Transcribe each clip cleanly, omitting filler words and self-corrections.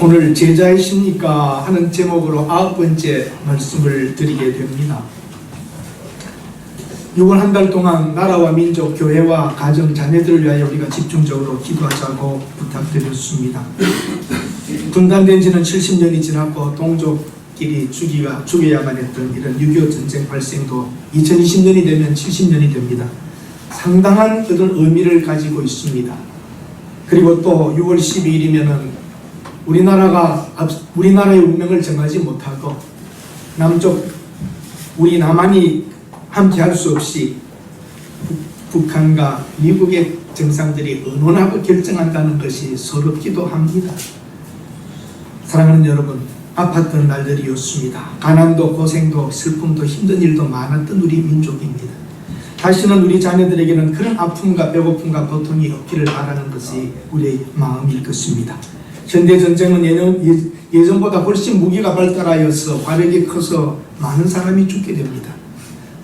오늘 제자이십니까 하는 제목으로 9번째 말씀을 드리게 됩니다. 6월 한 달 동안 나라와 민족, 교회와 가정, 자녀들을 위하여 우리가 집중적으로 기도하자고 부탁드렸습니다. 분단된 지는 70년이 지났고 동족끼리 죽여야만 했던 이런 6.25 전쟁 발생도 2020년이 되면 70년이 됩니다. 상당한 어떤 의미를 가지고 있습니다. 그리고 또 6월 12일이면은 우리나라의 운명을 정하지 못하고 남쪽 우리 남한이 함께 할 수 없이 북한과 미국의 정상들이 의논하고 결정한다는 것이 서럽기도 합니다. 사랑하는 여러분, 아팠던 날들이었습니다. 가난도 고생도 슬픔도 힘든 일도 많았던 우리 민족입니다. 다시는 우리 자녀들에게는 그런 아픔과 배고픔과 고통이 없기를 바라는 것이 우리의 마음일 것입니다. 현대전쟁은 예전보다 훨씬 무기가 발달하여서 화력이 커서 많은 사람이 죽게 됩니다.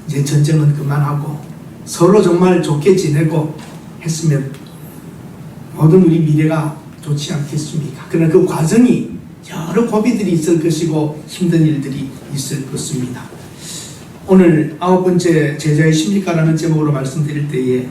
이제 전쟁은 그만하고 서로 정말 좋게 지내고 했으면 모든 우리 미래가 좋지 않겠습니까? 그러나 그 과정이 여러 고비들이 있을 것이고 힘든 일들이 있을 것입니다. 오늘 9번째 제자이십니까라는 제목으로 말씀드릴 때에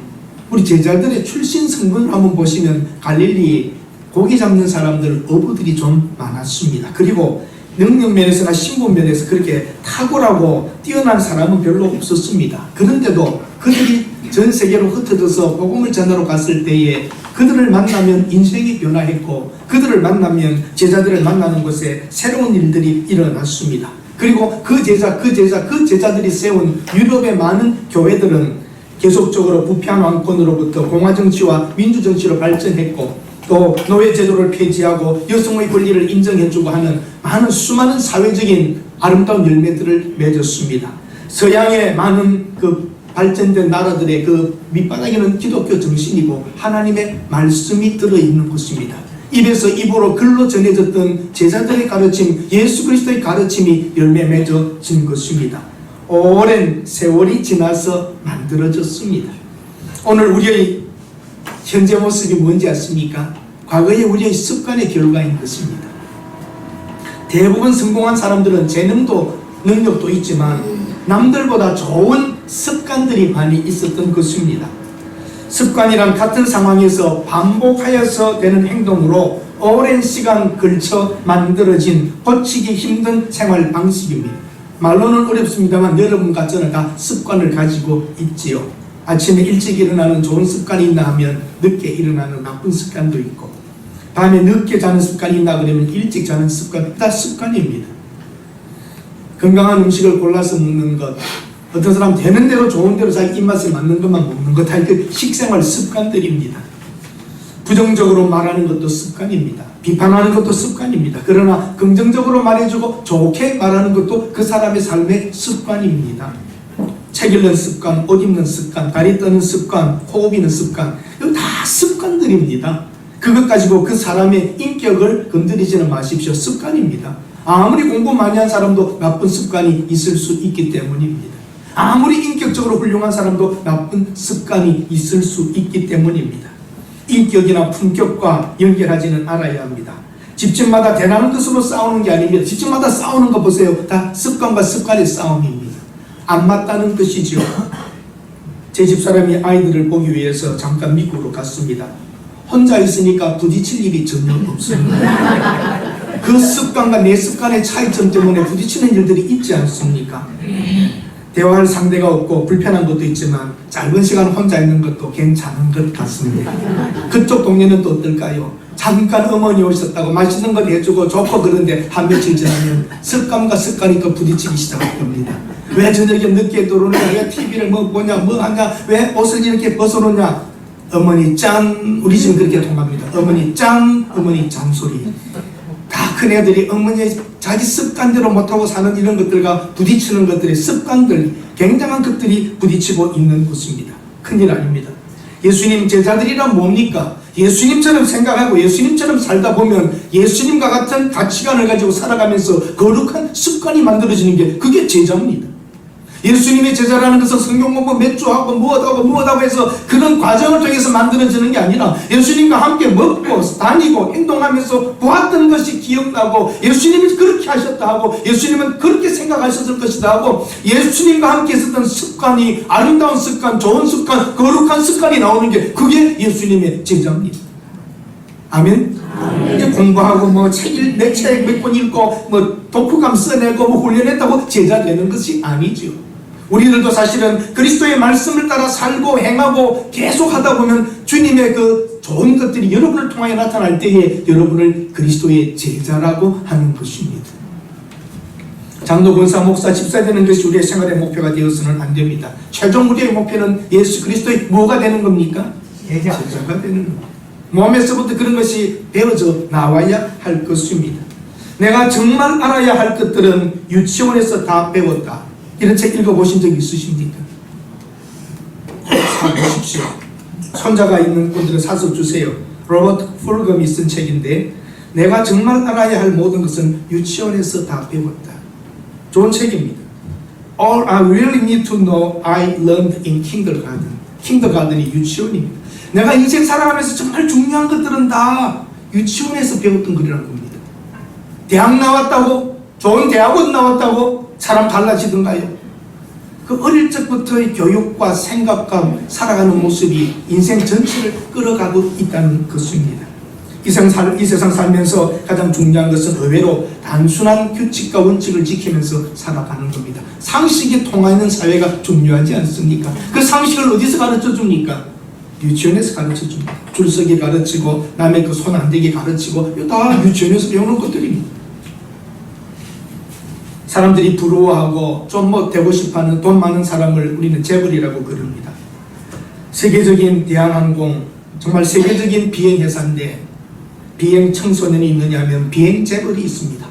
우리 제자들의 출신 성분을 한번 보시면 갈릴리 고기 잡는 사람들, 어부들이 좀 많았습니다. 그리고 능력 면에서나 신분 면에서 그렇게 탁월하고 뛰어난 사람은 별로 없었습니다. 그런데도 그들이 전 세계로 흩어져서 복음을 전하러 갔을 때에 그들을 만나면 인생이 변화했고 그들을 만나면 제자들을 만나는 곳에 새로운 일들이 일어났습니다. 그리고 그 제자들이 세운 유럽의 많은 교회들은 계속적으로 부패한 왕권으로부터 공화정치와 민주정치로 발전했고 또 노예제도를 폐지하고 여성의 권리를 인정해주고 하는 수많은 사회적인 아름다운 열매들을 맺었습니다. 서양의 많은 그 발전된 나라들의 그 밑바닥에는 기독교 정신이고 하나님의 말씀이 들어있는 것입니다. 입에서 입으로 글로 전해졌던 제자들의 가르침, 예수 그리스도의 가르침이 열매 맺어진 것입니다. 오랜 세월이 지나서 만들어졌습니다. 오늘 우리의 현재 모습이 뭔지 아십니까? 과거의 우리의 습관의 결과인 것입니다. 대부분 성공한 사람들은 재능도 능력도 있지만 남들보다 좋은 습관들이 많이 있었던 것입니다. 습관이란 같은 상황에서 반복하여서 되는 행동으로 오랜 시간 걸쳐 만들어진 고치기 힘든 생활 방식입니다. 말로는 어렵습니다만 여러분과 저는 다 습관을 가지고 있지요. 아침에 일찍 일어나는 좋은 습관이 있나 하면 늦게 일어나는 나쁜 습관도 있고, 밤에 늦게 자는 습관이 있나 그러면 일찍 자는 습관, 다 습관입니다. 건강한 음식을 골라서 먹는 것, 어떤 사람 되는 대로 좋은 대로 자기 입맛에 맞는 것만 먹는 것, 다 그 식생활 습관들입니다. 부정적으로 말하는 것도 습관입니다. 비판하는 것도 습관입니다. 그러나 긍정적으로 말해주고 좋게 말하는 것도 그 사람의 삶의 습관입니다. 책 읽는 습관, 옷 입는 습관, 다리 떠는 습관, 호흡 있는 습관, 이거 다 습관들입니다. 그것 가지고 그 사람의 인격을 건드리지는 마십시오. 습관입니다. 아무리 공부 많이 한 사람도 나쁜 습관이 있을 수 있기 때문입니다. 아무리 인격적으로 훌륭한 사람도 나쁜 습관이 있을 수 있기 때문입니다. 인격이나 품격과 연결하지는 않아야 합니다. 집집마다 대나무 것으로 싸우는 게 아닙니다. 집집마다 싸우는 거 보세요. 다 습관과 습관의 싸움입니다. 안 맞다는 것이죠. 제 집사람이 아이들을 보기 위해서 잠깐 미국으로 갔습니다. 혼자 있으니까 부딪힐 일이 전혀 없습니다. 그 습관과 내 습관의 차이점 때문에 부딪히는 일들이 있지 않습니까? 대화할 상대가 없고 불편한 것도 있지만 짧은 시간 혼자 있는 것도 괜찮은 것 같습니다. 그쪽 동네는 또 어떨까요? 잠깐 어머니 오셨다고 맛있는 것 해주고 좋고 그런데 한 며칠 지나면 습관과 습관이 또 부딪히기 시작할 겁니다. 왜 저녁에 늦게 들어오냐? 왜 TV를 뭐 보냐? 뭐 하냐? 왜 옷을 이렇게 벗어놓냐? 어머니 짠! 우리 집은 그렇게 통합니다. 어머니 짠! 어머니 잔소리. 다 큰애들이 어머니의 자기 습관대로 못하고 사는 이런 것들과 부딪히는 것들의 습관들, 굉장한 것들이 부딪히고 있는 것입니다. 큰일 아닙니다. 예수님 제자들이란 뭡니까? 예수님처럼 생각하고 예수님처럼 살다 보면 예수님과 같은 가치관을 가지고 살아가면서 거룩한 습관이 만들어지는 게 그게 제자입니다. 예수님의 제자라는 것은 성경 공부 몇 주 하고 무엇하고 해서 그런 과정을 통해서 만들어지는 게 아니라 예수님과 함께 먹고 다니고 행동하면서 보았던 것이 기억나고 예수님이 그렇게 하셨다 하고 예수님은 그렇게 생각하셨을 것이다 하고 예수님과 함께 있었던 습관이 아름다운 습관, 좋은 습관, 거룩한 습관이 나오는 게 그게 예수님의 제자입니다. 아멘. 이제 공부하고 뭐 책 몇 권 읽고 뭐 독후감 써내고 뭐 훈련했다고 제자 되는 것이 아니죠. 우리들도 사실은 그리스도의 말씀을 따라 살고 행하고 계속 하다 보면 주님의 그 좋은 것들이 여러분을 통하여 나타날 때에 여러분을 그리스도의 제자라고 하는 것입니다. 장로, 권사, 목사, 집사 되는 것이 우리의 생활의 목표가 되어서는 안 됩니다. 최종 우리의 목표는 예수 그리스도의 뭐가 되는 겁니까? 제자가 되는 겁니다. 몸에서부터 그런 것이 배워져 나와야 할 것입니다. 내가 정말 알아야 할 것들은 유치원에서 다 배웠다. 이런 책 읽어보신 적 있으십니까? 사보십시오. 손자가 있는 분들은 사서 주세요. 로버트 풀검이 쓴 책인데 내가 정말 알아야 할 모든 것은 유치원에서 다 배웠다. 좋은 책입니다. All I really need to know I learned in kindergarten. 킨더가든이 유치원입니다. 내가 인생 살아가면서 정말 중요한 것들은 다 유치원에서 배웠던 거라는 겁니다. 대학 나왔다고? 좋은 대학원 나왔다고? 사람 달라지던가요? 그 어릴 적부터의 교육과 생각과 살아가는 모습이 인생 전체를 끌어가고 있다는 것입니다. 이 세상 살면서 가장 중요한 것은 의외로 단순한 규칙과 원칙을 지키면서 살아가는 겁니다. 상식이 통하는 사회가 중요하지 않습니까? 그 상식을 어디서 가르쳐 줍니까? 유치원에서 가르쳐 줍니다. 줄서기 가르치고 남의 그 손 안 대기 가르치고 이거 다 유치원에서 배우는 것들입니다. 사람들이 부러워하고 좀 뭐 되고 싶어하는 돈 많은 사람을 우리는 재벌이라고 그럽니다. 세계적인 대한항공 정말 세계적인 비행회사인데 비행 청소년이 있느냐 하면 비행 재벌이 있습니다.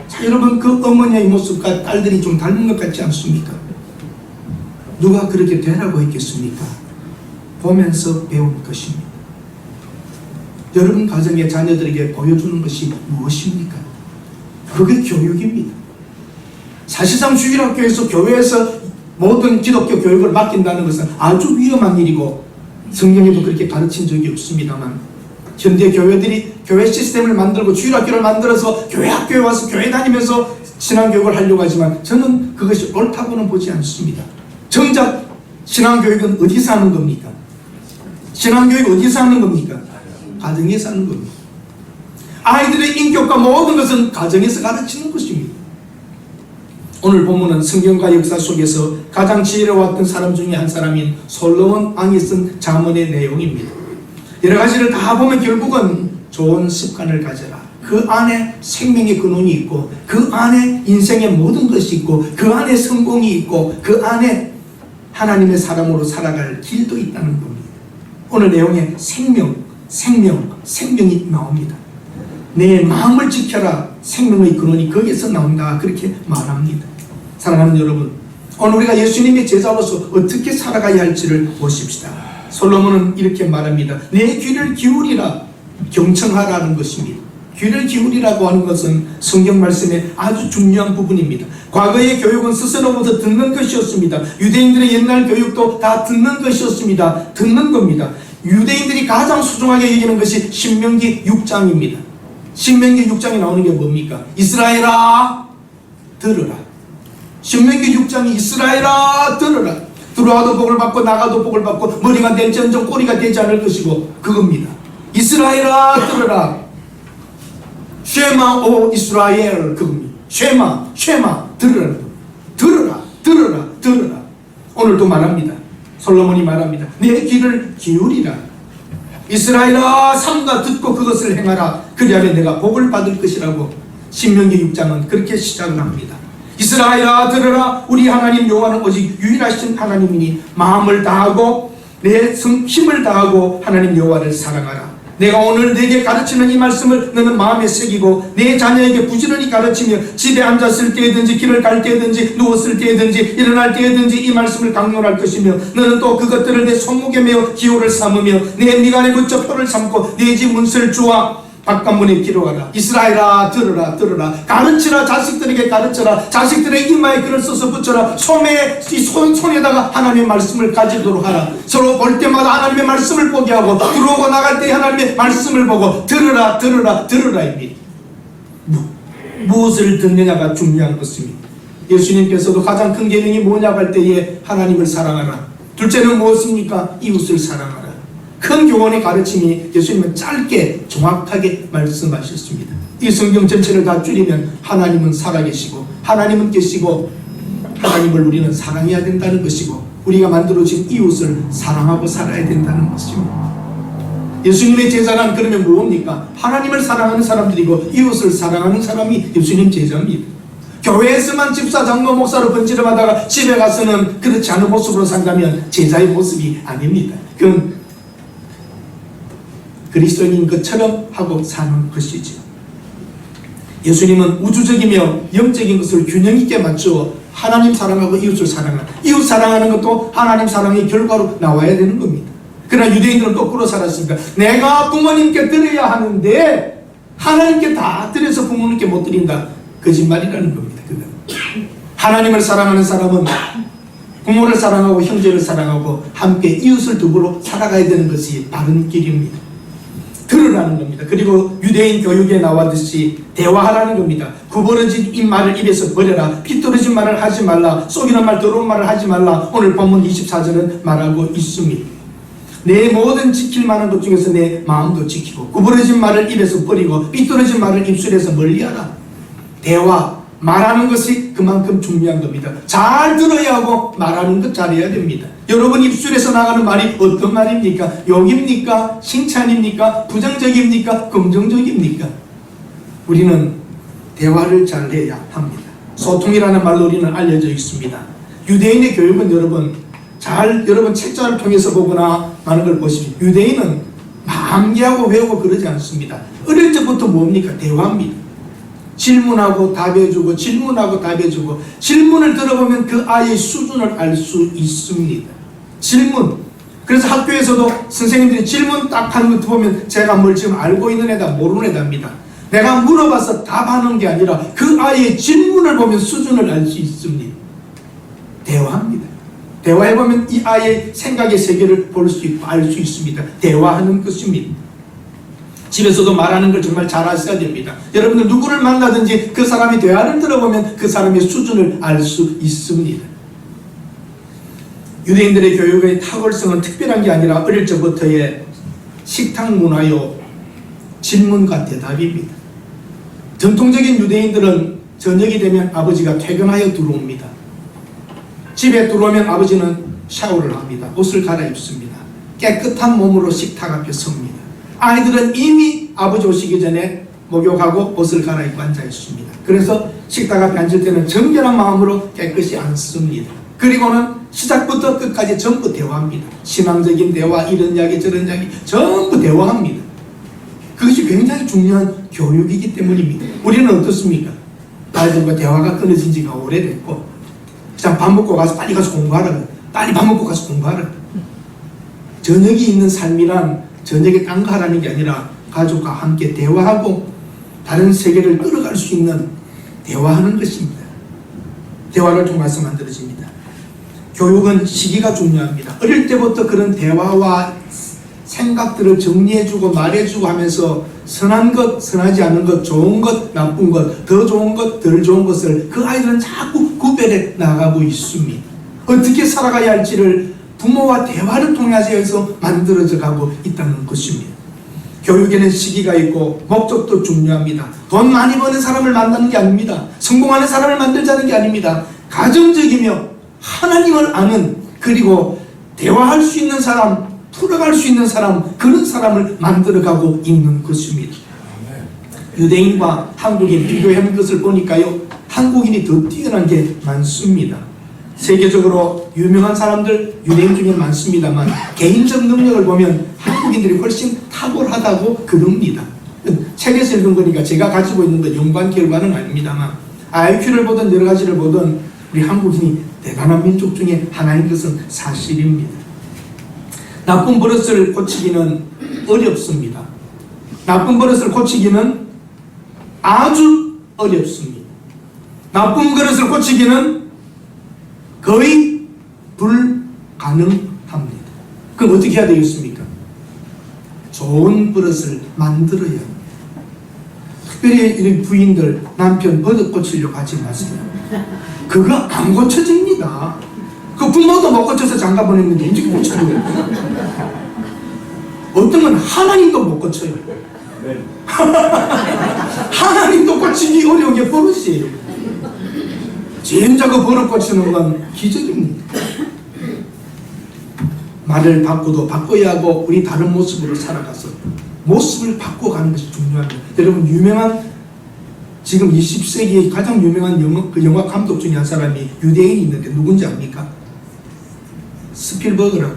자, 여러분 그 어머니의 모습과 딸들이 좀 닮은 것 같지 않습니까? 누가 그렇게 되라고 했겠습니까? 보면서 배우는 것입니다. 여러분 가정의 자녀들에게 보여주는 것이 무엇입니까? 그게 교육입니다. 사실상 주일학교에서 교회에서 모든 기독교 교육을 맡긴다는 것은 아주 위험한 일이고 성경에도 그렇게 가르친 적이 없습니다만 현대 교회들이 교회 시스템을 만들고 주일학교를 만들어서 교회 학교에 와서 교회 다니면서 신앙교육을 하려고 하지만 저는 그것이 옳다고는 보지 않습니다. 정작 신앙교육은 어디서 하는 겁니까? 신앙교육 어디서 하는 겁니까? 가정에서 하는 겁니다. 아이들의 인격과 모든 것은 가정에서 가르치는 것입니다. 오늘 본문은 성경과 역사 속에서 가장 지혜로웠던 사람 중에 한 사람인 솔로몬 왕이 쓴 잠언의 내용입니다. 여러 가지를 다 보면 결국은 좋은 습관을 가져라. 그 안에 생명의 근원이 있고 그 안에 인생의 모든 것이 있고 그 안에 성공이 있고 그 안에 하나님의 사람으로 살아갈 길도 있다는 겁니다. 오늘 내용에 생명이 나옵니다. 내 마음을 지켜라. 생명의 근원이 거기에서 나온다. 그렇게 말합니다. 사랑하는 여러분, 오늘 우리가 예수님의 제자로서 어떻게 살아가야 할지를 보십시다. 솔로몬은 이렇게 말합니다. 내 귀를 기울이라. 경청하라는 것입니다. 귀를 기울이라고 하는 것은 성경 말씀의 아주 중요한 부분입니다. 과거의 교육은 스스로부터 듣는 것이었습니다. 유대인들의 옛날 교육도 다 듣는 것이었습니다. 듣는 겁니다. 유대인들이 가장 소중하게 여기는 것이 신명기 6장입니다. 신명기 6장에 나오는 게 뭡니까? 이스라엘아 들으라. 신명기 6장이 이스라엘아 들으라. 들어와도 복을 받고 나가도 복을 받고 머리가 될지언정 꼬리가 되지 않을 것이고 그겁니다. 이스라엘아 들으라. 쉐마 오 이스라엘 그겁니다. 쉐마 들으라. 들으라. 오늘도 말합니다. 솔로몬이 말합니다. 내 귀를 기울이라. 이스라엘아 삼가 듣고 그것을 행하라. 그리하면 내가 복을 받을 것이라고 신명기 6장은 그렇게 시작을 합니다. 이스라엘아 들으라. 우리 하나님 여호와는 오직 유일하신 하나님이니 마음을 다하고 내 힘을 다하고 하나님 여호와를 사랑하라. 내가 오늘 네게 가르치는 이 말씀을 너는 마음에 새기고 내 자녀에게 부지런히 가르치며 집에 앉았을 때든지 길을 갈 때든지 누웠을 때든지 일어날 때든지 이 말씀을 강론할 것이며 너는 또 그것들을 내 손목에 메어 기호를 삼으며 내 미간에 붙여 표를 삼고 내 집 문설 주와 박관문에 기록하라. 이스라엘아 들으라 들으라. 가르치라. 자식들에게 가르쳐라. 자식들의 이마에 글을 써서 붙여라. 손에다가 하나님의 말씀을 가지도록 하라. 서로 볼 때마다 하나님의 말씀을 보게 하고 들어오고 나갈 때 하나님의 말씀을 보고 들으라 들으라 들으라입니다. 무엇을 듣느냐가 중요한 것입니다. 예수님께서도 가장 큰 계명이 뭐냐고 할 때에 하나님을 사랑하라. 둘째는 무엇입니까? 이웃을 사랑하라. 큰 교훈의 가르침이 예수님은 짧게 정확하게 말씀하셨습니다. 이 성경 전체를 다 줄이면 하나님은 살아계시고 하나님은 계시고 하나님을 우리는 사랑해야 된다는 것이고 우리가 만들어진 이웃을 사랑하고 살아야 된다는 것입니다. 예수님의 제자란 그러면 뭡니까? 하나님을 사랑하는 사람들이고 이웃을 사랑하는 사람이 예수님 제자입니다. 교회에서만 집사, 장로, 목사로 번지름하다가 집에 가서는 그렇지 않은 모습으로 산다면 제자의 모습이 아닙니다. 그건 그리스도인인 것처럼 하고 사는 것이죠. 예수님은 우주적이며 영적인 것을 균형 있게 맞추어 하나님 사랑하고 이웃을 사랑하는, 이웃 사랑하는 것도 하나님 사랑의 결과로 나와야 되는 겁니다. 그러나 유대인들은 거꾸로 살았습니다. 내가 부모님께 드려야 하는데 하나님께 다 드려서 부모님께 못 드린다. 거짓말이라는 겁니다. 그건. 하나님을 사랑하는 사람은 부모를 사랑하고 형제를 사랑하고 함께 이웃을 더불어 살아가야 되는 것이 바른 길입니다. 들으라는 겁니다. 그리고 유대인 교육에 나왔듯이 대화하라는 겁니다. 구부러진 입말을 입에서 버려라. 삐뚤어진 말을 하지 말라. 속이는 말, 더러운 말을 하지 말라. 오늘 본문 24절은 말하고 있습니다. 내 모든 지킬 만한 것 중에서 내 마음도 지키고 구부러진 말을 입에서 버리고 삐뚤어진 말을 입술에서 멀리하라. 대화, 말하는 것이 그만큼 중요한 겁니다. 잘 들어야 하고 말하는 것 잘해야 됩니다. 여러분 입술에서 나가는 말이 어떤 말입니까? 욕입니까? 칭찬입니까? 부정적입니까? 긍정적입니까? 우리는 대화를 잘해야 합니다. 소통이라는 말로 우리는 알려져 있습니다. 유대인의 교육은 여러분 책자를 통해서 보거나 하는 걸 보십시오. 유대인은 암기하고 외우고 그러지 않습니다. 어릴 때부터 뭡니까? 대화입니다. 질문하고 답해주고 질문하고 답해주고 질문을 들어보면 그 아이의 수준을 알 수 있습니다. 질문. 그래서 학교에서도 선생님들이 질문 딱 하는 거 보면 제가 뭘 지금 알고 있는 애다 모르는 애답니다. 내가 물어봐서 답하는 게 아니라 그 아이의 질문을 보면 수준을 알 수 있습니다. 대화합니다. 대화해보면 이 아이의 생각의 세계를 볼 수 있고 알 수 있습니다. 대화하는 것입니다. 집에서도 말하는 걸 정말 잘 하셔야 됩니다. 여러분들 누구를 만나든지 그 사람이 대화를 들어보면 그 사람의 수준을 알 수 있습니다. 유대인들의 교육의 탁월성은 특별한 게 아니라 어릴 적부터의 식탁 문화요 질문과 대답입니다. 전통적인 유대인들은 저녁이 되면 아버지가 퇴근하여 들어옵니다. 집에 들어오면 아버지는 샤워를 합니다. 옷을 갈아입습니다. 깨끗한 몸으로 식탁 앞에 섭니다. 아이들은 이미 아버지 오시기 전에 목욕하고 옷을 갈아입고 앉아 있습니다. 그래서 식탁 앞에 앉을 때는 정결한 마음으로 깨끗이 앉습니다. 그리고는 시작부터 끝까지 전부 대화합니다. 신앙적인 대화, 이런 이야기 저런 이야기 전부 대화합니다. 그것이 굉장히 중요한 교육이기 때문입니다. 우리는 어떻습니까? 아이들과 대화가 끊어진 지가 오래됐고 그냥 밥 먹고 가서 빨리 가서 공부하라. 빨리 밥 먹고 가서 공부하라. 저녁이 있는 삶이란 저녁에 딴 거 하라는 게 아니라 가족과 함께 대화하고 다른 세계를 끌어갈 수 있는 대화하는 것입니다. 대화를 통해서 만들어집니다. 교육은 시기가 중요합니다. 어릴 때부터 그런 대화와 생각들을 정리해주고 말해주고 하면서 선한 것, 선하지 않은 것, 좋은 것, 나쁜 것, 더 좋은 것, 덜 좋은 것을 그 아이들은 자꾸 구별해 나가고 있습니다. 어떻게 살아가야 할지를 부모와 대화를 통해서 만들어져 가고 있다는 것입니다. 교육에는 시기가 있고 목적도 중요합니다. 돈 많이 버는 사람을 만나는 게 아닙니다. 성공하는 사람을 만들자는 게 아닙니다. 가정적이며 하나님을 아는 그리고 대화할 수 있는 사람, 풀어갈 수 있는 사람, 그런 사람을 만들어가고 있는 것입니다. 유대인과 한국인 비교하는 것을 보니까요, 한국인이 더 뛰어난 게 많습니다. 세계적으로 유명한 사람들 유대인 중에 많습니다만 개인적 능력을 보면 한국인들이 훨씬 탁월하다고 그럽니다. 책에서 읽은 거니까 제가 가지고 있는 것 연관 결과는 아닙니다만 IQ를 보든 여러 가지를 보든 우리 한국인이 대단한 민족 중에 하나인 것은 사실입니다. 나쁜 버릇을 고치기는 어렵습니다. 나쁜 버릇을 고치기는 아주 어렵습니다. 나쁜 버릇을 고치기는 거의 불가능합니다. 그럼 어떻게 해야 되겠습니까? 좋은 버릇을 만들어야 합니다. 특별히 이런 부인들 남편 버릇 고치려고 하지 마세요. 그거 안 고쳐집니다. 그 부모도 못 고쳐서 장가 보냈는데 어떻게 고쳐요? 어떤 건 하나님도 못 고쳐요. 하나님도 고치기 어려운 게 버릇이에요. 진짜 그 버릇 고치는 건 기적입니다. 말을 바꿔도 바꿔야 하고 우리 다른 모습으로 살아가서 모습을 바꿔가는 것이 중요합니다. 여러분 유명한 지금 20세기의 가장 유명한 영화 감독 중에 한 사람이 유대인이 있는데 누군지 압니까? 스필버그라고.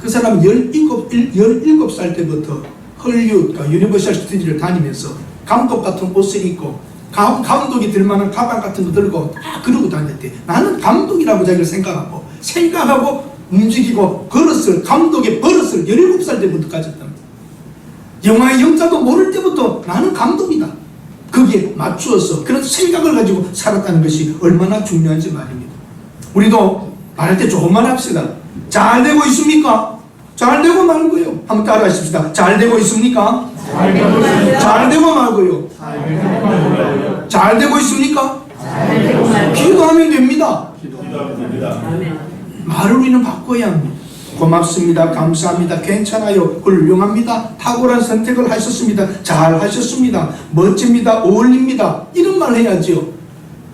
그 사람은 17살 때부터 헐리우드가 유니버셜 스튜디오를 다니면서 감독 같은 옷을 입고 감독이 들만한 가방 같은 거 들고 다 그러고 다녔대. 나는 감독이라고 자기를 생각하고 움직이고 감독의 버릇을 17살 때부터 가졌답니다. 영화의 영자도 모를 때부터 나는 감독이다. 거기에 맞추어서 그런 생각을 가지고 살았다는 것이 얼마나 중요한지 말입니다. 우리도 말할 때 좋은 말 합시다. 잘 되고 있습니까? 잘 되고 말고요. 한번 따라하십시다. 잘 되고 있습니까? 잘 되고 말고요. 잘 되고 있습니까? 기도하면 됩니다. 말을 우리는 바꿔야 합니다. 고맙습니다. 감사합니다. 괜찮아요. 훌륭합니다. 탁월한 선택을 하셨습니다. 잘 하셨습니다. 멋집니다. 어울립니다. 이런 말 해야죠.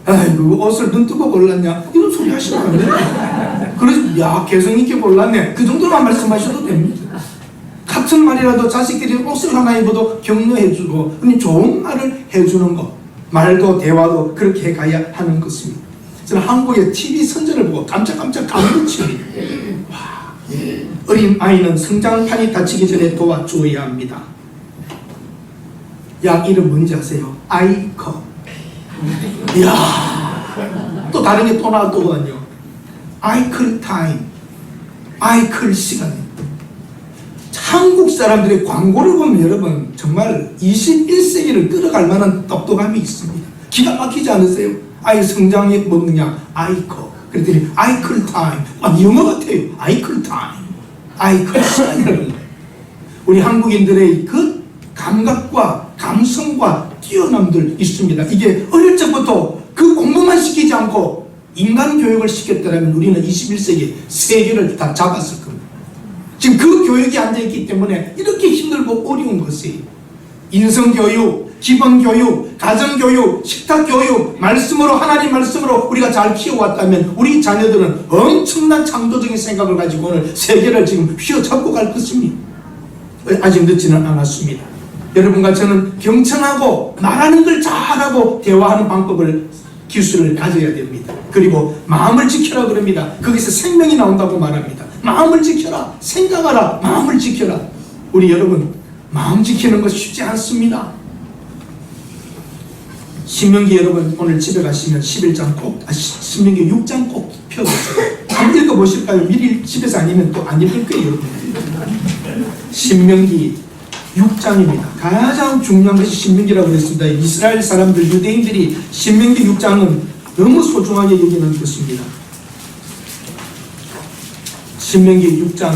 아이고 옷을 눈 뜨고 골랐냐? 이런 소리 하시면 안 돼요. 그래서 야 개성 있게 골랐네. 그 정도만 말씀하셔도 됩니다. 같은 말이라도 자식들이 옷을 하나 입어도 격려해주고 그냥 좋은 말을 해주는 것. 말도 대화도 그렇게 해가야 하는 것입니다. 저는 한국의 TV 선전을 보고 깜짝깜짝 감동치입니다. 어린 아이는 성장판이 다치기 전에 도와주어야 합니다. 약 이름 뭔지 아세요? 아이커. 이야, 또 다른 게 또 나왔더군요. 아이클 타임, 아이클 시간. 한국 사람들의 광고를 보면 여러분 정말 21세기를 끌어갈 만한 똑똑함이 있습니다. 기가 막히지 않으세요? 아이 성장이 뭐냐? 아이커. 그랬더니 아이클 타임. 영어 같아요. 아이클 타임. 아이클 시간이라는 거예요. 우리 한국인들의 그 감각과 감성과 뛰어남들 있습니다. 이게 어릴 적부터 그 공부만 시키지 않고 인간 교육을 시켰다면 우리는 21세기 세계를 다 잡았을 겁니다. 지금 그 교육이 안 돼 있기 때문에 이렇게 힘들고 어려운 것이에요. 인성교육, 기본교육, 가정교육, 식탁교육, 말씀으로 하나님 말씀으로 우리가 잘 키워왔다면 우리 자녀들은 엄청난 창조적인 생각을 가지고 오늘 세계를 지금 휘어잡고 갈 것입니다. 아직 늦지는 않았습니다. 여러분과 저는 경청하고 말하는 걸 잘하고 대화하는 방법을 기술을 가져야 됩니다. 그리고 마음을 지켜라 그럽니다. 거기서 생명이 나온다고 말합니다. 마음을 지켜라. 생각하라. 마음을 지켜라. 우리 여러분 마음 지키는 것 쉽지 않습니다. 신명기 여러분 오늘 집에 가시면 11장 꼭 신명기 6장 꼭 펴보세요. 한번 읽어보실까요? 미리 집에서 아니면 또 안 읽을 거예요. 신명기 6장입니다. 가장 중요한 것이 신명기라고 그랬습니다. 이스라엘 사람들 유대인들이 신명기 6장은 너무 소중하게 여기는 것입니다. 신명기 6장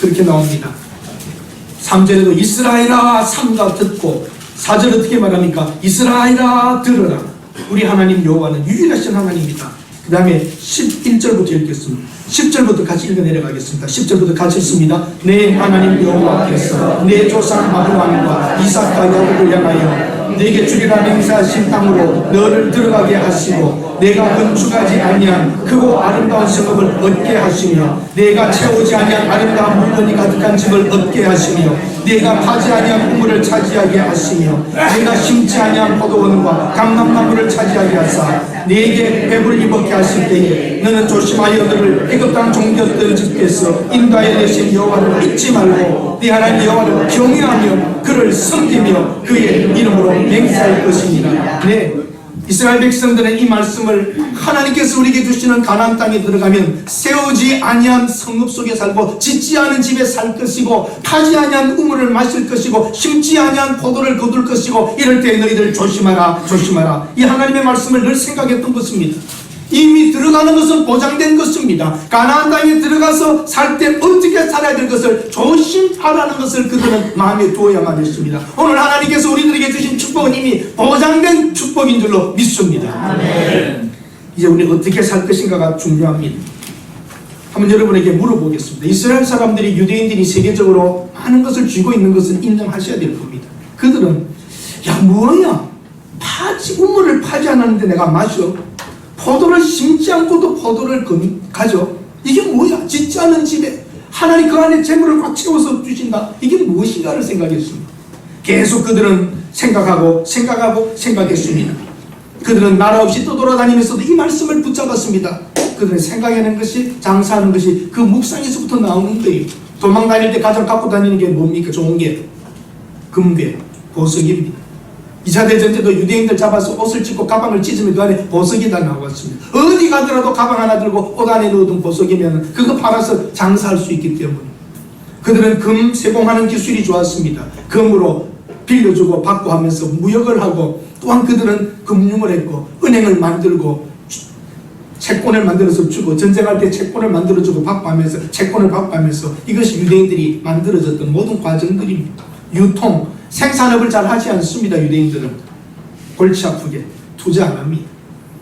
그렇게 나옵니다. 3절에도 이스라엘아 삼가 듣고 4절 어떻게 말합니까? 이스라엘아 들으라. 우리 하나님 여호와는 유일하신 하나님이다. 그 다음에 11절부터 읽겠습니다. 10절부터 같이 읽어 내려가겠습니다. 10절부터 같이 읽습니다. 내 하나님 여호와께서 내 조상 아브라함과 이삭과 야곱을 향하여 내게 주리라 맹세하신 땅으로 너를 들어가게 하시고 내가 건축하지 아니한 크고 아름다운 성읍을 얻게 하시며 내가 채우지 아니한 아름다운 물건이 가득한 집을 얻게 하시며 내가 파지 아니한 우물을 차지하게 하시며 내가 심지 아니한 포도원과 감람나무를 차지하게 하사 네게 배불리 입게 하실 때에 너는 조심하여 너를 애굽 땅 종되었던 집에서 인도하여 내신 여호와를 잊지 말고 네 하나님 여호와를 경외하며 그를 섬기며 그의 이름으로 맹세할 것입니다. 네, 이스라엘 백성들은 이 말씀을 하나님께서 우리에게 주시는 가나안 땅에 들어가면 세우지 아니한 성읍 속에 살고 짓지 않은 집에 살 것이고 타지 아니한 우물을 마실 것이고 심지 아니한 포도를 거둘 것이고 이럴 때 너희들 조심하라 조심하라. 이 하나님의 말씀을 늘 생각했던 것입니다. 이미 들어가는 것은 보장된 것입니다. 가나안 땅에 들어가서 살 때 어떻게 살아야 될 것을 조심하라는 것을 그들은 마음에 두어야만 했습니다. 오늘 하나님께서 우리들에게 주신 축복은 이미 보장된 축복인 줄로 믿습니다. 아멘. 이제 우리 어떻게 살 것인가가 중요합니다. 한번 여러분에게 물어보겠습니다. 이스라엘 사람들이, 유대인들이 세계적으로 많은 것을 쥐고 있는 것은 인정하셔야 될 겁니다. 그들은 야 뭐야, 우물을 파지 않았는데 내가 마셔, 포도를 심지 않고도 포도를 가져, 이게 뭐야, 짓지 않은 집에 하나님 그 안에 재물을 꽉 채워서 주신다, 이게 무엇인가를 생각했습니다. 계속 그들은 생각했습니다. 그들은 나라 없이 떠돌아다니면서도 이 말씀을 붙잡았습니다. 그들은 생각하는 것이, 장사하는 것이 그 묵상에서부터 나오는 거예요. 도망 다닐 때 가장 갖고 다니는 게 뭡니까? 좋은 게 금괴, 보석입니다. 2차 대전 때도 유대인들 잡아서 옷을 찢고 가방을 찢으면 그 안에 보석이 다 나왔습니다. 어디 가더라도 가방 하나 들고 옷 안에 넣어둔 보석이면 그거 팔아서 장사할 수 있기 때문에. 그들은 금 세공하는 기술이 좋았습니다. 금으로 빌려주고 받고 하면서 무역을 하고, 또한 그들은 금융을 했고 은행을 만들고 채권을 만들어서 주고, 전쟁할 때 채권을 만들어주고 받고 하면서, 채권을 받고 하면서, 이것이 유대인들이 만들어졌던 모든 과정들입니다. 유통, 생산업을 잘 하지 않습니다. 유대인들은 골치 아프게 투자 안 합니다.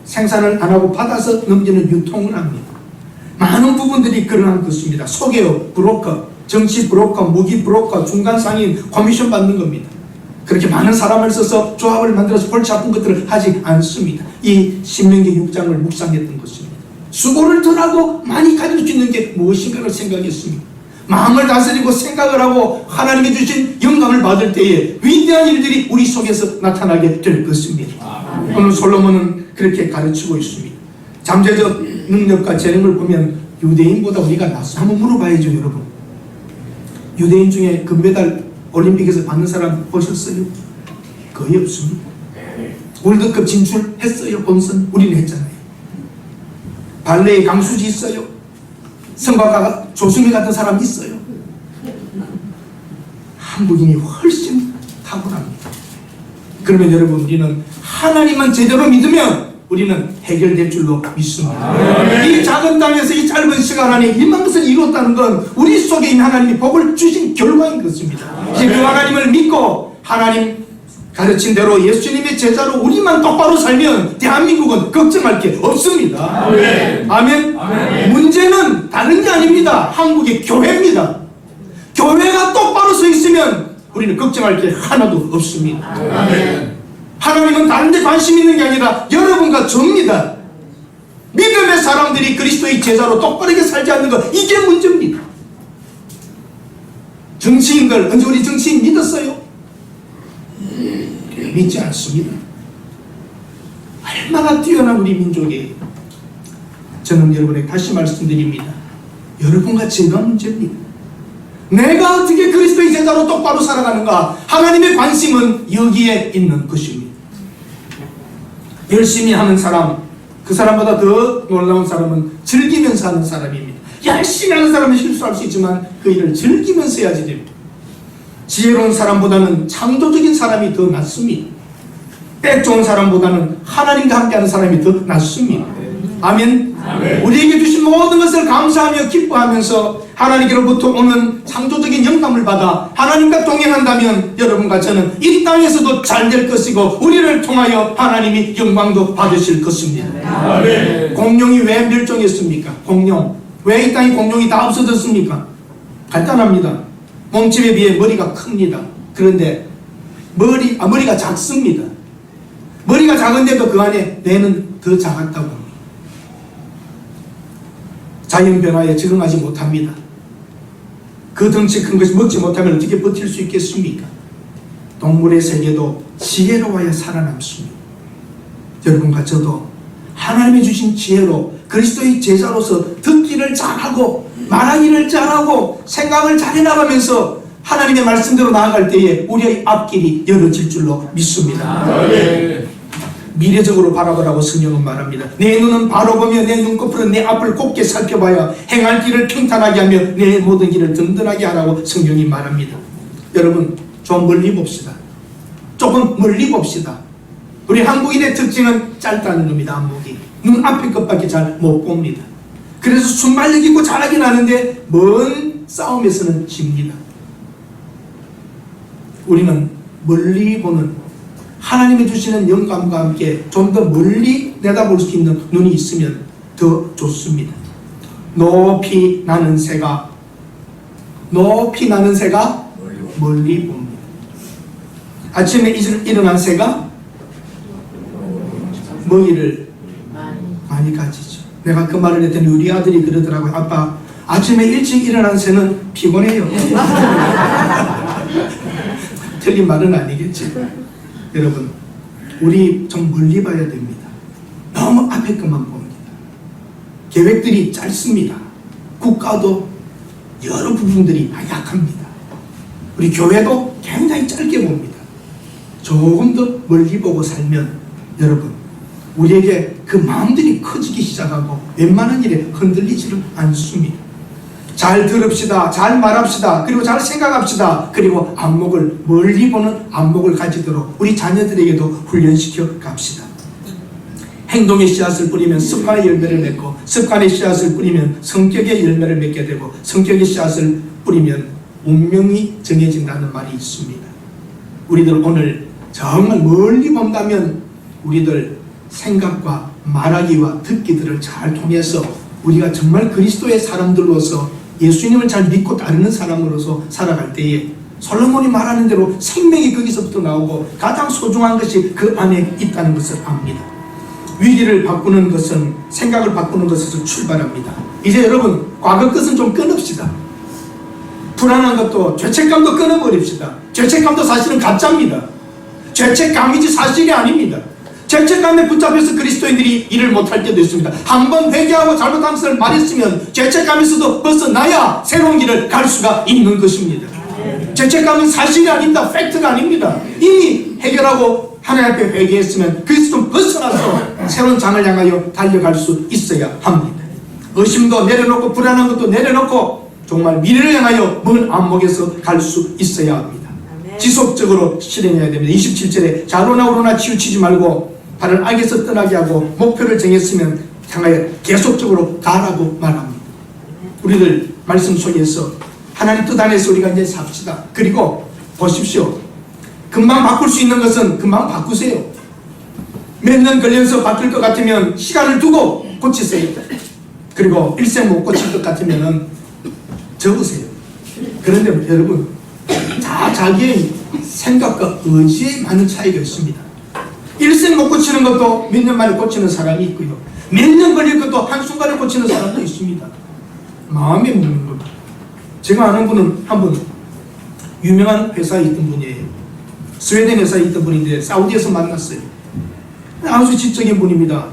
생산을 안 하고 받아서 넘기는 유통을 합니다. 많은 부분들이 그러한 것입니다. 소개업, 브로커, 정치 브로커, 무기 브로커, 중간 상인, 커미션 받는 겁니다. 그렇게 많은 사람을 써서 조합을 만들어서 골치 아픈 것들을 하지 않습니다. 이 신명기 6장을 묵상했던 것입니다. 수고를 덜하고 많이 가질 수 있는 게 무엇인가를 생각했습니다. 마음을 다스리고 생각을 하고 하나님이 주신 영감을 받을 때에 위대한 일들이 우리 속에서 나타나게 될 것입니다. 오늘 솔로몬은 그렇게 가르치고 있습니다. 잠재적 능력과 재능을 보면 유대인보다 우리가 낫습니다. 한번 물어봐야죠, 여러분. 유대인 중에 금메달 올림픽에서 받는 사람 보셨어요? 거의 없습니다. 월드컵 진출했어요? 본선? 우리는 했잖아요. 발레에 강수지 있어요? 성곽가 조승희 같은 사람 있어요? 한국인이 훨씬 탁월합니다. 그러면 여러분, 우리는 하나님만 제대로 믿으면 우리는 해결될 줄로 믿습니다. 이 작은 땅에서 이 짧은 시간 안에 이만 것을 이뤘다는 건 우리 속에 있는 하나님이 복을 주신 결과인 것입니다. 이제 그 하나님을 믿고 하나님 가르친 대로 예수님의 제자로 우리만 똑바로 살면 대한민국은 걱정할 게 없습니다. 아멘. 아멘. 아멘. 문제는 다른 게 아닙니다. 한국의 교회입니다. 교회가 똑바로 서 있으면 우리는 걱정할 게 하나도 없습니다. 아멘. 하나님은 다른 데 관심 있는 게 아니라 여러분과 저입니다. 믿음의 사람들이 그리스도의 제자로 똑바르게 살지 않는 것, 이게 문제입니다. 정치인들, 언제 우리 정치인 믿었어요? 믿지 않습니다. 얼마나 뛰어난 우리 민족이에요. 저는 여러분에게 다시 말씀드립니다. 여러분과 제가 문제입니다. 내가 어떻게 그리스도의 제자로 똑바로 살아가는가, 하나님의 관심은 여기에 있는 것입니다. 열심히 하는 사람, 그 사람보다 더 놀라운 사람은 즐기면서 하는 사람입니다. 열심히 하는 사람은 실수할 수 있지만 그 일을 즐기면서 해야지 됩니다. 지혜로운 사람보다는 창조적인 사람이 더 낫습니다. 때 좋은 사람보다는 하나님과 함께하는 사람이 더 낫습니다. 아멘. 아멘. 우리에게 주신 모든 것을 감사하며 기뻐하면서 하나님께로부터 오는 창조적인 영감을 받아 하나님과 동행한다면 여러분과 저는 이 땅에서도 잘 될 것이고 우리를 통하여 하나님이 영광도 받으실 것입니다. 아멘. 공룡이 왜 멸종했습니까? 공룡. 왜 이 땅에 공룡이 다 없어졌습니까? 간단합니다. 몸집에 비해 머리가 큽니다. 그런데 머리가 작습니다. 머리가 작은데도 그 안에 뇌는 더 작았다고 합니다. 자연 변화에 적응하지 못합니다. 그 덩치 큰 것이 먹지 못하면 어떻게 버틸 수 있겠습니까? 동물의 세계도 지혜로워야 살아남습니다. 여러분과 저도 하나님이 주신 지혜로 그리스도의 제자로서 듣기를 잘하고 말하기를 잘하고 생각을 잘 해나가면서 하나님의 말씀대로 나아갈 때에 우리의 앞길이 열어질 줄로 믿습니다. 미래적으로 바라보라고 성경은 말합니다. 내 눈은 바로 보며 내 눈꺼풀은 내 앞을 곱게 살펴봐야 행할 길을 평탄하게 하며 내 모든 길을 든든하게 하라고 성경이 말합니다. 여러분, 좀 멀리 봅시다. 조금 멀리 봅시다. 우리 한국인의 특징은 짧다는 겁니다. 안목이 눈 앞에 것밖에 잘 못 봅니다. 그래서 순발력 있고 잘하긴 하는데 먼 싸움에서는 집니다. 우리는 멀리 보는, 하나님이 주시는 영감과 함께 좀 더 멀리 내다볼 수 있는 눈이 있으면 더 좋습니다. 높이 나는 새가 멀리 봅니다. 아침에 일어난 새가 먹이를 많이 가지죠. 내가 그 말을 했더니 우리 아들이 그러더라고요. 아빠, 아침에 일찍 일어난 새는 피곤해요. 틀린 말은 아니겠지. 여러분, 우리 좀 멀리 봐야 됩니다. 너무 앞에 것만 봅니다. 계획들이 짧습니다. 국가도 여러 부분들이 약합니다. 우리 교회도 굉장히 짧게 봅니다. 조금 더 멀리 보고 살면 여러분, 우리에게 그 마음들이 커지기 시작하고 웬만한 일에 흔들리지를 않습니다. 잘 들읍시다. 잘 말합시다. 그리고 잘 생각합시다. 그리고 안목을, 멀리 보는 안목을 가지도록 우리 자녀들에게도 훈련시켜 갑시다. 행동의 씨앗을 뿌리면 습관의 열매를 맺고, 습관의 씨앗을 뿌리면 성격의 열매를 맺게 되고, 성격의 씨앗을 뿌리면 운명이 정해진다는 말이 있습니다. 우리들 오늘 정말 멀리 본다면 우리들 생각과 말하기와 듣기들을 잘 통해서 우리가 정말 그리스도의 사람들로서 예수님을 잘 믿고 따르는 사람으로서 살아갈 때에 솔로몬이 말하는 대로 생명이 거기서부터 나오고 가장 소중한 것이 그 안에 있다는 것을 압니다. 위기를 바꾸는 것은, 생각을 바꾸는 것에서 출발합니다. 이제 여러분, 과거 것은 좀 끊읍시다. 불안한 것도, 죄책감도 끊어버립시다. 죄책감도 사실은 가짜입니다. 죄책감이지 사실이 아닙니다. 죄책감에 붙잡혀서 그리스도인들이 일을 못할 때도 있습니다. 한번 회개하고 잘못한 것을 말했으면 죄책감에서도 벗어나야 새로운 길을 갈 수가 있는 것입니다. 죄책감은 사실이 아닙니다. 팩트가 아닙니다. 이미 해결하고 하나님 앞에 회개했으면 그것을 좀 벗어나서 새로운 장을 향하여 달려갈 수 있어야 합니다. 의심도 내려놓고 불안한 것도 내려놓고 정말 미래를 향하여 먼 안목에서 갈 수 있어야 합니다. 지속적으로 실행해야 됩니다. 27절에 좌로나 우로나 치우치지 말고 발을 악에서 떠나게 하고 목표를 정했으면 향하여 계속적으로 가라고 말합니다. 우리들 말씀 속에서 하나님 뜻 안에서 우리가 이제 삽시다. 그리고 보십시오. 금방 바꿀 수 있는 것은 금방 바꾸세요. 몇 년 걸려서 바뀔 것 같으면 시간을 두고 고치세요. 그리고 일생 못 고칠 것 같으면 적으세요. 그런데 여러분, 다 자기의 생각과 의지에 많은 차이가 있습니다. 일생 못 고치는 것도 몇 년 만에 고치는 사람이 있고요. 몇 년 걸릴 것도 한순간에 고치는 사람도 있습니다. 마음에 묻는 겁니다. 제가 아는 분은 한 분 유명한 회사에 있던 분이에요. 스웨덴 회사에 있던 분인데 사우디에서 만났어요. 아주 지적인 분입니다.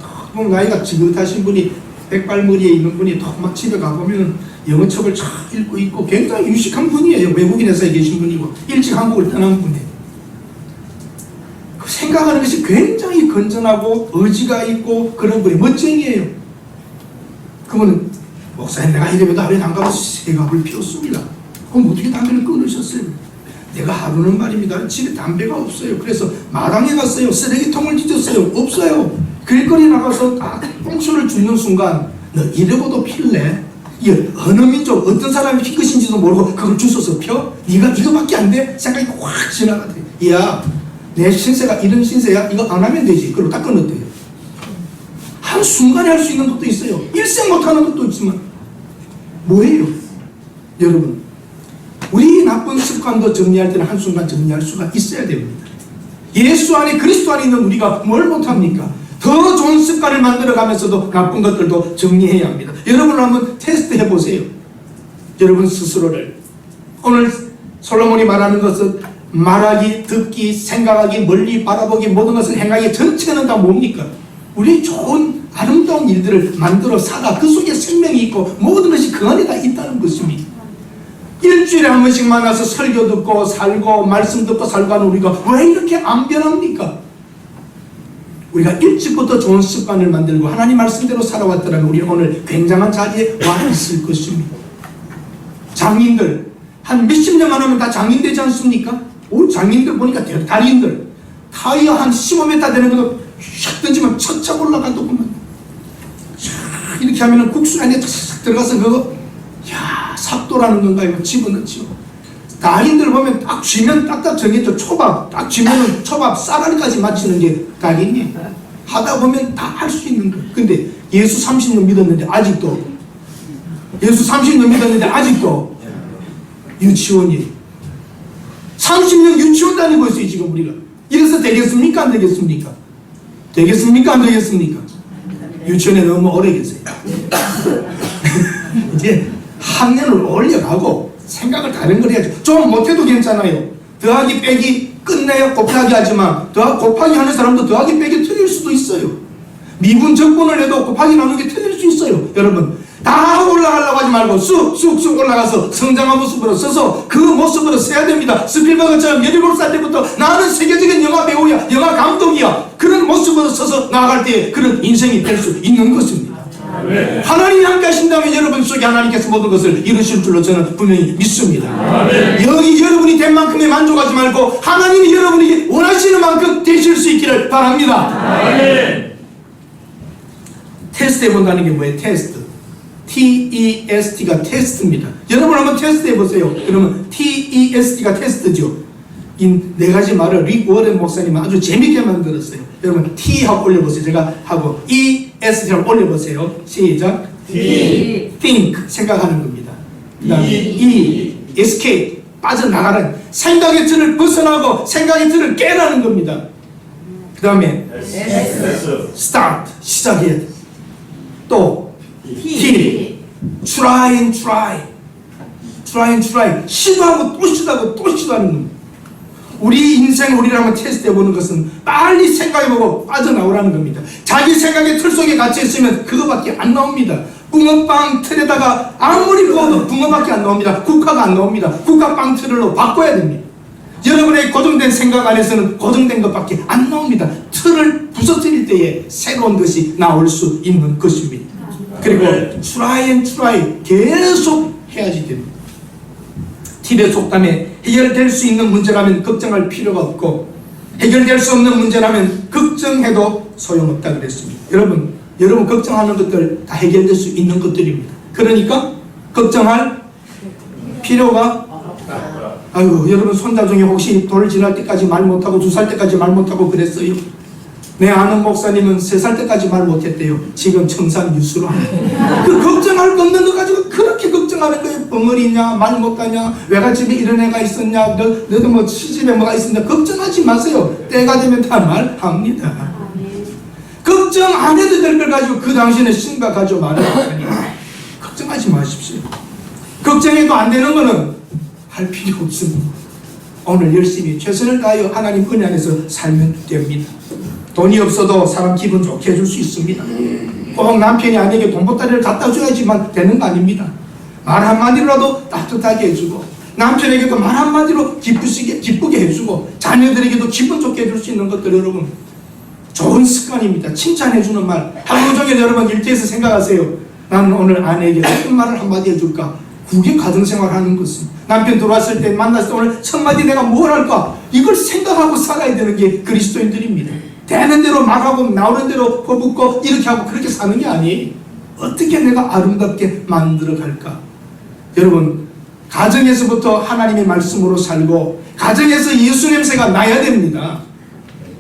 나이가 지긋하신 분이, 백발머리에 있는 분이 막 집에 가보면 영어 책을 잘 읽고 있고 굉장히 유식한 분이에요. 외국인 회사에 계신 분이고 일찍 한국을 떠난 분이에요. 생각하는 것이 굉장히 건전하고 의지가 있고 그런 분이 멋쟁이에요. 그분은 목사님, 내가 이래봬도 하루에 담배를 3갑을 피웠습니다. 그럼 어떻게 담배를 끊으셨어요? 내가 하루는 말입니다. 집에 담배가 없어요. 그래서 마당에 갔어요. 쓰레기통을 뒤졌어요. 없어요. 길거리 나가서 딱 꽁초를 줍는 순간, 너 이러고도 필래? 어느 민족, 어떤 사람이 피 것인지도 모르고 그걸 주워서 펴? 네가 이거밖에 안 돼? 생각이 확 지나가대. 야, 내 신세가 이런 신세야? 이거 안 하면 되지. 그리고 딱 끊었대요. 한순간에 할 수 있는 것도 있어요. 일생 못하는 것도 있지만 뭐예요? 여러분, 우리 나쁜 습관도 정리할 때는 한순간 정리할 수가 있어야 됩니다. 예수 안에, 그리스도 안에 있는 우리가 뭘 못합니까? 더 좋은 습관을 만들어가면서도 나쁜 것들도 정리해야 합니다. 여러분 한번 테스트 해보세요. 여러분 스스로를. 오늘 솔로몬이 말하는 것은 말하기, 듣기, 생각하기, 멀리 바라보기, 모든 것을 행하기 전체는 다 뭡니까? 우리 좋은 아름다운 일들을 만들어 살아 그 속에 생명이 있고 모든 것이 그 안에 다 있다는 것입니다. 일주일에 한 번씩 만나서 설교 듣고 살고 말씀 듣고 살고 하는 우리가 왜 이렇게 안 변합니까? 우리가 일찍부터 좋은 습관을 만들고 하나님 말씀대로 살아왔더라면 우리는 오늘 굉장한 자리에 와 있을 것입니다. 장인들 한 몇십 년만 하면 다 장인 되지 않습니까? 우리 장인들 보니까 달인들 타이어 한 15m 되는 거 샥 던지면 척척 올라간다고만. 이렇게 하면은 국수 안에 착 들어가서 그거 삽도라는 건가 이거 집어넣지요. 달인들 보면 딱 쥐면 딱딱 정해져. 초밥 딱 쥐면은 초밥 싸가리까지 맞추는 게 달인이에요. 하다 보면 다 할 수 있는 거예요. 근데 예수 30년 믿었는데 아직도 유치원이에요. 30년 유치원 다니고 있어요 지금 우리가. 이래서 되겠습니까 안 되겠습니까? 되겠습니까 안 되겠습니까? 유치원에 너무 오래 계세요. 이제 학년을 올려가고 생각을 다른 걸 해야죠. 좀 못해도 괜찮아요. 더하기 빼기 끝내야 곱하기 하지만 곱하기 하는 사람도 더하기 빼기 틀릴 수도 있어요. 미분 적분을 해도 곱하기 나누는 게 틀릴 수 있어요. 여러분 다 올라가려고 하지 말고 쑥쑥 올라가서 성장한 모습으로 서서 그 모습으로 써야 됩니다. 스필버그처럼 17살 때부터 나는 세계적인 영화 배우야, 영화 감독이야, 그런 모습으로 서서 나아갈 때 그런 인생이 될 수 있는 것입니다. 네. 하나님이 함께 하신다면 여러분 속에 하나님께서 모든 것을 이루실 줄로 저는 분명히 믿습니다. 네. 여기 여러분이 된 만큼에 만족하지 말고 하나님이 여러분에게 원하시는 만큼 되실 수 있기를 바랍니다. 네. 테스트 해본다는 게 뭐예요? 테스트. TEST가 테스트입니다. 여러분 한번 테스트 해보세요. 그러면 TEST가 테스트죠. 이 네 가지 말을 릭 워렌 목사님은 아주 재밌게 만들었어요. 여러분 T 하고 올려보세요. 제가 하고 EST를 올려보세요. 시작. Think 생각하는 겁니다. 그 다음에 Escape 빠져나가는, 생각의 틀을 벗어나고 생각의 틀을 깨라는 겁니다. 그 다음에 Start 시작해야 돼. 또 try and try 시도하고 또 시도하고 또 시도하는 겁니다. 우리 인생 우리를 한번 테스트해보는 것은 빨리 생각해보고 빠져나오라는 겁니다. 자기 생각의 틀 속에 갇혀있으면 그거밖에 안 나옵니다. 붕어빵 틀에다가 아무리 구워도 붕어밖에 안 나옵니다. 국화가 안 나옵니다. 국화빵 틀로 바꿔야 됩니다. 여러분의 고정된 생각 안에서는 고정된 것밖에 안 나옵니다. 틀을 부서뜨릴 때에 새로운 것이 나올 수 있는 것입니다. 그리고 try and try 계속 해야지 됩니다. 팁의 속담에 해결될 수 있는 문제라면 걱정할 필요가 없고 해결될 수 없는 문제라면 걱정해도 소용없다 그랬습니다. 여러분 걱정하는 것들 다 해결될 수 있는 것들입니다. 그러니까 걱정할 필요가 아이고 여러분 손자 중에 혹시 돌 지날 때까지 말 못하고 2살 때까지 말 못하고 그랬어요? 내 아는 목사님은 3살 때까지 말 못했대요. 지금 청산유수로 그 걱정할 거 없는 거 가지고 그렇게 걱정하는 거예요. 벙어리냐 말 못하냐 외갓집에 이런 애가 있었냐 너도 뭐 시집에 뭐가 있었냐 걱정하지 마세요. 때가 되면 다 말합니다. 걱정 안 해도 될 걸 가지고 그 당신의 심각하죠 말을 하니 걱정하지 마십시오. 걱정해도 안 되는 거는 할 필요 없습니다. 오늘 열심히 최선을 다하여 하나님 은혜 안에서 살면 됩니다. 돈이 없어도 사람 기분 좋게 해줄 수 있습니다. 꼭 남편이 아내에게 돈보따리를 갖다 줘야지만 되는 거 아닙니다. 말 한마디로라도 따뜻하게 해주고 남편에게도 말 한마디로 기쁘게 해주고 자녀들에게도 기분 좋게 해줄 수 있는 것들 여러분 좋은 습관입니다. 칭찬해주는 말 하루 종일 여러분 일터에서 생각하세요. 나는 오늘 아내에게 어떤 말을 한마디 해줄까? 그게 가정생활하는 것은 남편 들어왔을 때 만났을 때 오늘 첫마디 내가 뭘 할까? 이걸 생각하고 살아야 되는 게 그리스도인들입니다. 되는 대로 말하고 나오는 대로 퍼붓고 이렇게 하고 그렇게 사는 게 아니에요. 어떻게 내가 아름답게 만들어 갈까? 여러분 가정에서부터 하나님의 말씀으로 살고 가정에서 예수 냄새가 나야 됩니다.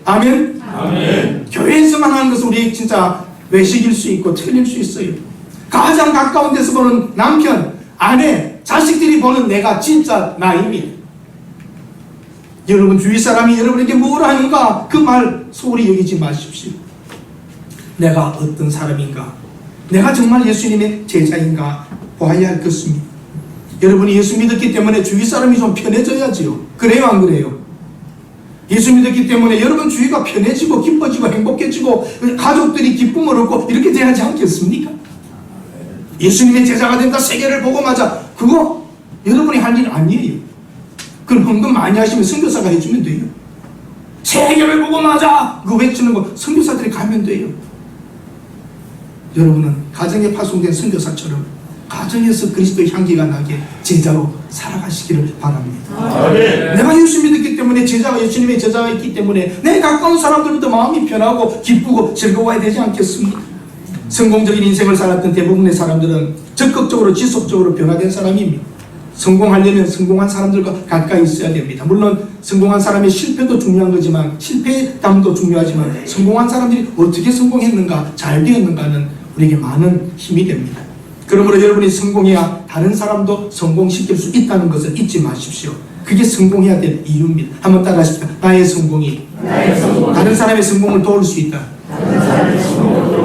아멘? 아멘. 교회에서만 하는 것은 우리 진짜 외식일 수 있고 틀릴 수 있어요. 가장 가까운 데서 보는 남편, 아내, 자식들이 보는 내가 진짜 나입니다. 여러분 주위 사람이 여러분에게 뭘 하는가 그 말 소홀히 여기지 마십시오. 내가 어떤 사람인가, 내가 정말 예수님의 제자인가 보아야 할 것입니다. 여러분이 예수 믿었기 때문에 주위 사람이 좀 편해져야지요. 그래요 안 그래요? 예수 믿었기 때문에 여러분 주위가 편해지고 기뻐지고 행복해지고 가족들이 기쁨을 얻고 이렇게 돼야 하지 않겠습니까? 예수님의 제자가 된다 세계를 보고 맞아 그거 여러분이 할 일 아니에요. 그럼 헌금 많이 하시면 선교사가 해주면 돼요. 세계를 보고 나자 그거 외치는 거 선교사들이 가면 돼요. 여러분은 가정에 파송된 선교사처럼 가정에서 그리스도의 향기가 나게 제자로 살아가시기를 바랍니다. 내가 예수 믿었기 때문에 제자가 예수님의 제자가 있기 때문에 내 가까운 사람들부터 마음이 편하고 기쁘고 즐거워야 되지 않겠습니까? 성공적인 인생을 살았던 대부분의 사람들은 적극적으로 지속적으로 변화된 사람입니다. 성공하려면 성공한 사람들과 가까이 있어야 됩니다. 물론 성공한 사람의 실패도 중요한 거지만 실패담도 중요하지만 성공한 사람들이 어떻게 성공했는가 잘 되었는가는 우리에게 많은 힘이 됩니다. 그러므로 여러분이 성공해야 다른 사람도 성공시킬 수 있다는 것을 잊지 마십시오. 그게 성공해야 될 이유입니다. 한번 따라하십시오. 나의 성공이 다른 사람의 성공을 도울 수 있다.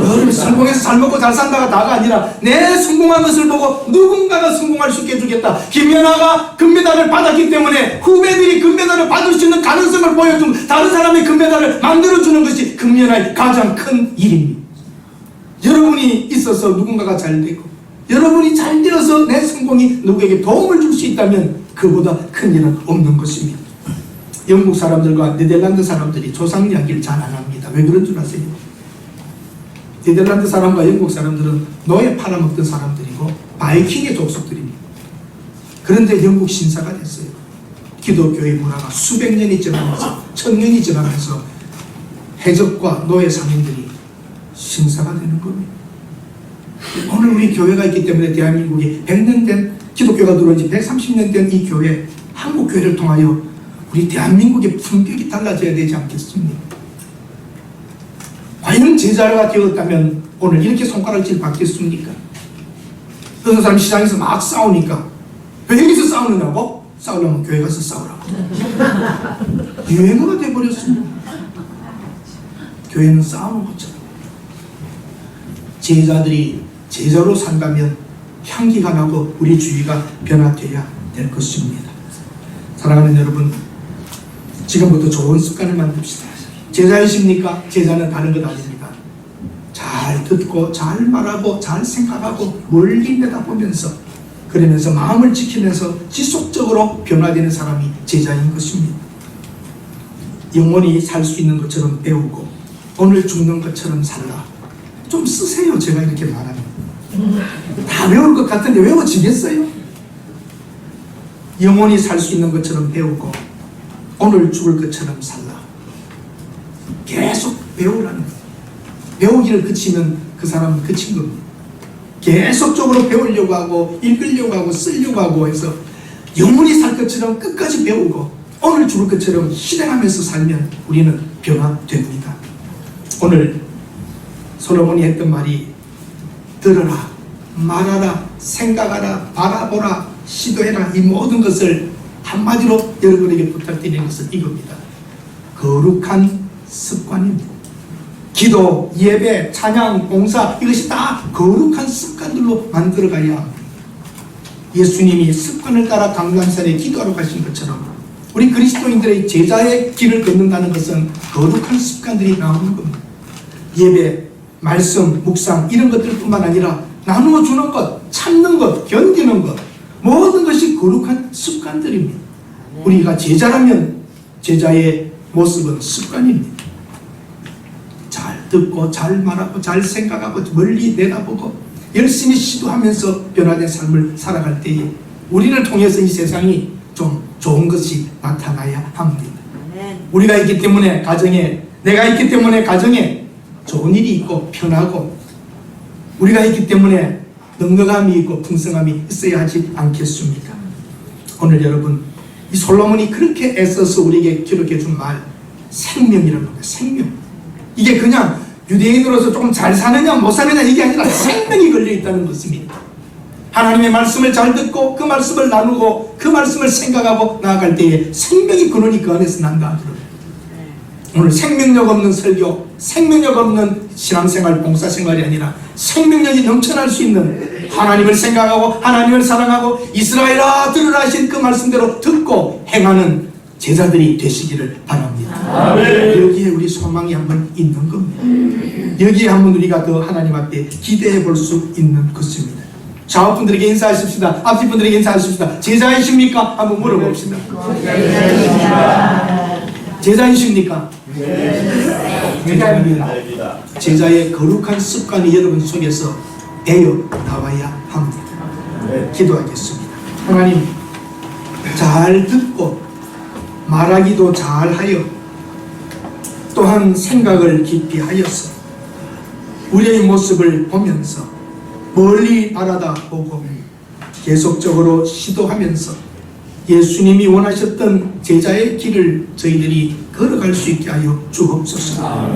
여러분 성공해서 잘 먹고 잘 산다가 다가 아니라 내 성공한 것을 보고 누군가가 성공할 수 있게 해주겠다. 김연아가 금메달을 받았기 때문에 후배들이 금메달을 받을 수 있는 가능성을 보여주고 다른 사람의 금메달을 만들어주는 것이 금연아의 가장 큰 일입니다. 여러분이 있어서 누군가가 잘 되고 여러분이 잘 되어서 내 성공이 누구에게 도움을 줄 수 있다면 그보다 큰 일은 없는 것입니다. 영국 사람들과 네덜란드 사람들이 조상 이야기를 잘 안 합니다. 왜 그런 줄 아세요? 네덜란드 사람과 영국 사람들은 노예 팔아먹던 사람들이고 바이킹의 족속들입니다. 그런데 영국 신사가 됐어요. 기독교의 문화가 수백 년이 지나면서 천년이 지나면서 해적과 노예 상인들이 신사가 되는 겁니다. 오늘 우리 교회가 있기 때문에 대한민국이 100년 된 기독교가 들어온 지 130년 된 이 교회, 한국교회를 통하여 우리 대한민국의 품격이 달라져야 되지 않겠습니까? 과연 제자가 되었다면 오늘 이렇게 손가락질 받겠습니까? 어떤 사람 시장에서 막 싸우니까 왜 여기서 싸우느냐고? 싸우려면 교회 가서 싸우라고. 유행어가 돼버렸습니다. 교회는 싸우는 것처럼. 제자들이 제자로 산다면 향기가 나고 우리 주위가 변화되어야 될 것입니다. 사랑하는 여러분, 지금부터 좋은 습관을 만듭시다. 제자이십니까? 제자는 다른 것 아닙니다. 잘 듣고 잘 말하고 잘 생각하고 멀리 내다보면서 그러면서 마음을 지키면서 지속적으로 변화되는 사람이 제자인 것입니다. 영원히 살 수 있는 것처럼 배우고 오늘 죽는 것처럼 살라. 좀 쓰세요. 제가 이렇게 말하면 다 외울 것 같은데 외워지겠어요? 영원히 살 수 있는 것처럼 배우고 오늘 죽을 것처럼 살라. 계속 배우라는 거예요. 배우기를 그치면 그 사람은 그친 겁니다. 계속적으로 배우려고 하고 읽으려고 하고 쓰려고 하고 해서 영원히 살 것처럼 끝까지 배우고 오늘 죽을 것처럼 실행하면서 살면 우리는 변화됩니다. 오늘 솔로몬이 했던 말이 들어라, 말하라, 생각하라, 바라보라, 시도해라. 이 모든 것을 한마디로 여러분에게 부탁드리는 것은 이겁니다. 거룩한 습관입니다. 기도, 예배, 찬양, 봉사 이것이 다 거룩한 습관들로 만들어가야 합니다. 예수님이 습관을 따라 강단산에 기도하러 가신 것처럼 우리 그리스도인들의 제자의 길을 걷는다는 것은 거룩한 습관들이 나오는 겁니다. 예배, 말씀, 묵상 이런 것들뿐만 아니라 나누어 주는 것, 참는 것, 견디는 것 모든 것이 거룩한 습관들입니다. 우리가 제자라면 제자의 모습은 습관입니다. 잘 듣고 잘 말하고 잘 생각하고 멀리 내다보고 열심히 시도하면서 변화된 삶을 살아갈 때에 우리를 통해서 이 세상이 좀 좋은 것이 나타나야 합니다. 우리가 있기 때문에 가정에, 내가 있기 때문에 가정에 좋은 일이 있고 편하고 우리가 있기 때문에 넉넉함이 있고 풍성함이 있어야 하지 않겠습니까? 오늘 여러분 이 솔로몬이 그렇게 애써서 우리에게 기록해 준 말 생명이라는 겁니다. 생명. 이게 그냥 유대인으로서 조금 잘 사느냐 못 사느냐 이게 아니라 생명이 걸려 있다는 것입니다. 하나님의 말씀을 잘 듣고 그 말씀을 나누고 그 말씀을 생각하고 나아갈 때에 생명이 근원이 그 안에서 난다 하더라고요. 오늘 생명력 없는 설교, 생명력 없는 신앙생활, 봉사생활이 아니라 생명력이 넘쳐날 수 있는 하나님을 생각하고 하나님을 사랑하고 이스라엘아 들으라 하신 그 말씀대로 듣고 행하는 제자들이 되시기를 바랍니다. 아멘. 여기에 우리 소망이 한번 있는 겁니다. 여기에 한번 우리가 더 하나님 앞에 기대해 볼 수 있는 것입니다. 좌우분들에게 인사하십시다. 앞뒤분들에게 인사하십시다. 제자이십니까? 한번 물어봅시다. 제자이십니까? 제자입니다. 알겠습니다. 제자의 거룩한 습관이 여러분 속에서 배어 나와야 합니다. 기도하겠습니다. 하나님, 잘 듣고 말하기도 잘하여 또한 생각을 깊이 하여서 우리의 모습을 보면서 멀리 바라다 보고 계속적으로 시도하면서 예수님이 원하셨던 제자의 길을 저희들이 걸어갈 수 있게 하여 주옵소서.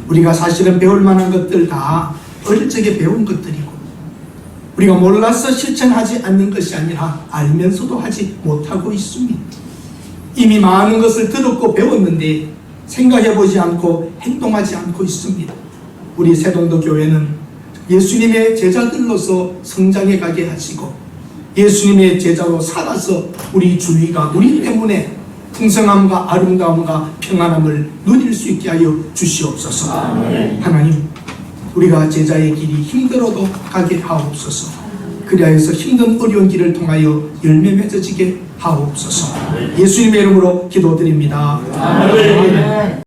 우리가 사실은 배울 만한 것들 다 어릴 적에 배운 것들이고 우리가 몰라서 실천하지 않는 것이 아니라 알면서도 하지 못하고 있습니다. 이미 많은 것을 들었고 배웠는데 생각해보지 않고 행동하지 않고 있습니다. 우리 새동도 교회는 예수님의 제자들로서 성장해 가게 하시고 예수님의 제자로 살아서 우리 주위가 우리 때문에 풍성함과 아름다움과 평안함을 누릴 수 있게 하여 주시옵소서. 하나님, 우리가 제자의 길이 힘들어도 가게 하옵소서. 그리하여서 힘든 어려운 길을 통하여 열매 맺어지게 하옵소서. 예수님의 이름으로 기도드립니다. 아멘.